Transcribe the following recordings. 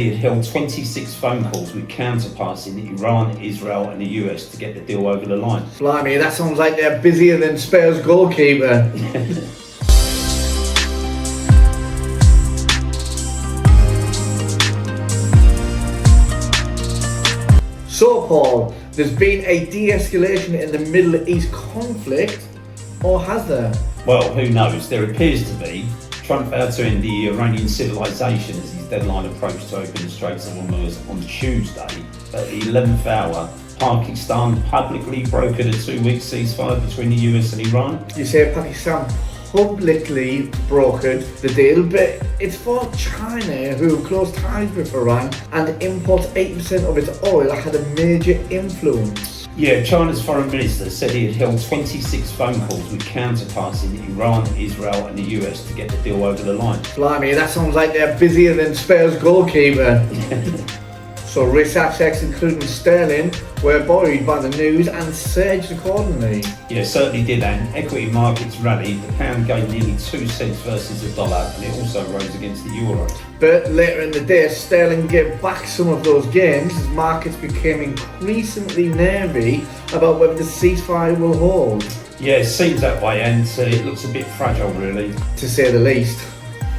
He had held 26 phone calls with counterparts in Iran, Israel and the US to get the deal over the line. Blimey, that sounds like they're busier than Spurs goalkeeper. So Paul, there's been a de-escalation in the Middle East conflict, or has there? Well, who knows? There appears to be. Trump vowed to end the Iranian civilization as his deadline approached to open the Straits of Hormuz on Tuesday. At the 11th hour, Pakistan publicly brokered a 2-week ceasefire between the US and Iran. You say Pakistan publicly brokered the deal, but it's for China, who have close ties with Iran and imports 8% of its oil, had a major influence. Yeah, China's foreign minister said he had held 26 phone calls with counterparts in Iran, Israel and the US to get the deal over the line. Blimey, that sounds like they're busier than Spurs goalkeeper. So risk assets, including sterling, were buoyed by the news and surged accordingly. Yeah, certainly did, and equity markets rallied. The pound gained nearly 2 cents versus the dollar, and it also rose against the euro. But later in the day, sterling gave back some of those gains as markets became increasingly nervy about whether the ceasefire will hold. Yeah, it seems that way, and it looks a bit fragile, really. To say the least.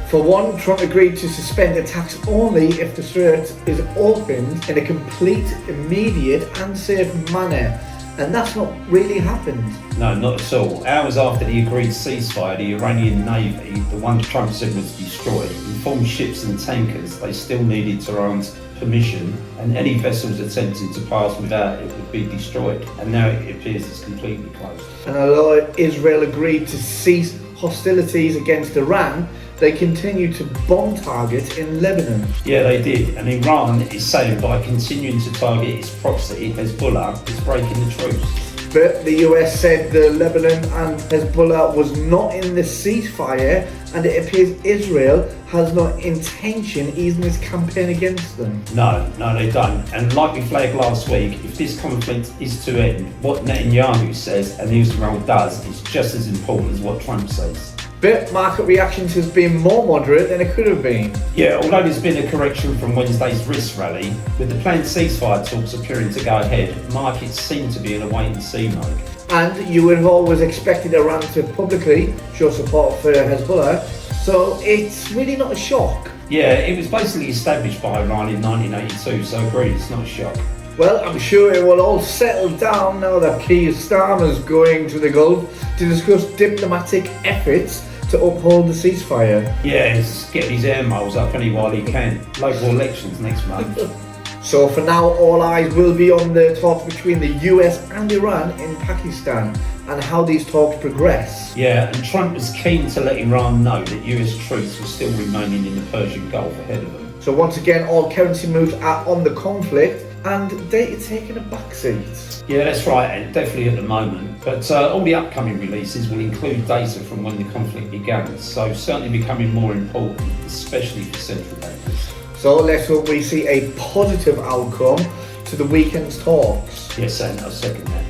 For one, Trump agreed to suspend attacks only if the Strait is opened in a complete, immediate and safe manner. And that's not really happened. No, not at all. Hours after the agreed ceasefire, the Iranian Navy, the one Trump said was destroyed, informed ships and tankers they still needed Tehran's permission, and any vessels attempting to pass without it would be destroyed. And now it appears it's completely closed. And although Israel agreed to cease hostilities against Iran, they continue to bomb targets in Lebanon. Yeah, they did. And Iran is saying by continuing to target its proxy, Hezbollah, it's breaking the truce. But the US said the Lebanon and Hezbollah was not in the ceasefire, and it appears Israel has no intention easing its campaign against them. No, they don't. And like we flagged last week, if this conflict is to end, what Netanyahu says and Israel does is just as important as what Trump says. But market reactions has been more moderate than it could have been. Yeah, although there's been a correction from Wednesday's risk rally, with the planned ceasefire talks appearing to go ahead, markets seem to be in a wait-and-see mode. And you would have always expected Iran to publicly show support for Hezbollah, so it's really not a shock. Yeah, it was basically established by Iran in 1982, so agreed, it's not a shock. Well, I'm sure it will all settle down now that Keir Starmer's going to the Gulf to discuss diplomatic efforts to uphold the ceasefire. Yeah, he's getting his air miles up while he can. Local elections next month. So for now, all eyes will be on the talks between the US and Iran in Pakistan and how these talks progress. Yeah, and Trump was keen to let Iran know that US troops were still remaining in the Persian Gulf ahead of them. So once again, all currency moves are on the conflict and data taking a backseat. Yeah, that's right, and definitely at the moment. But all the upcoming releases will include data from when the conflict began, so certainly becoming more important, especially for central bankers. So let's hope we see a positive outcome to the weekend's talks. Yes, and I'll second that.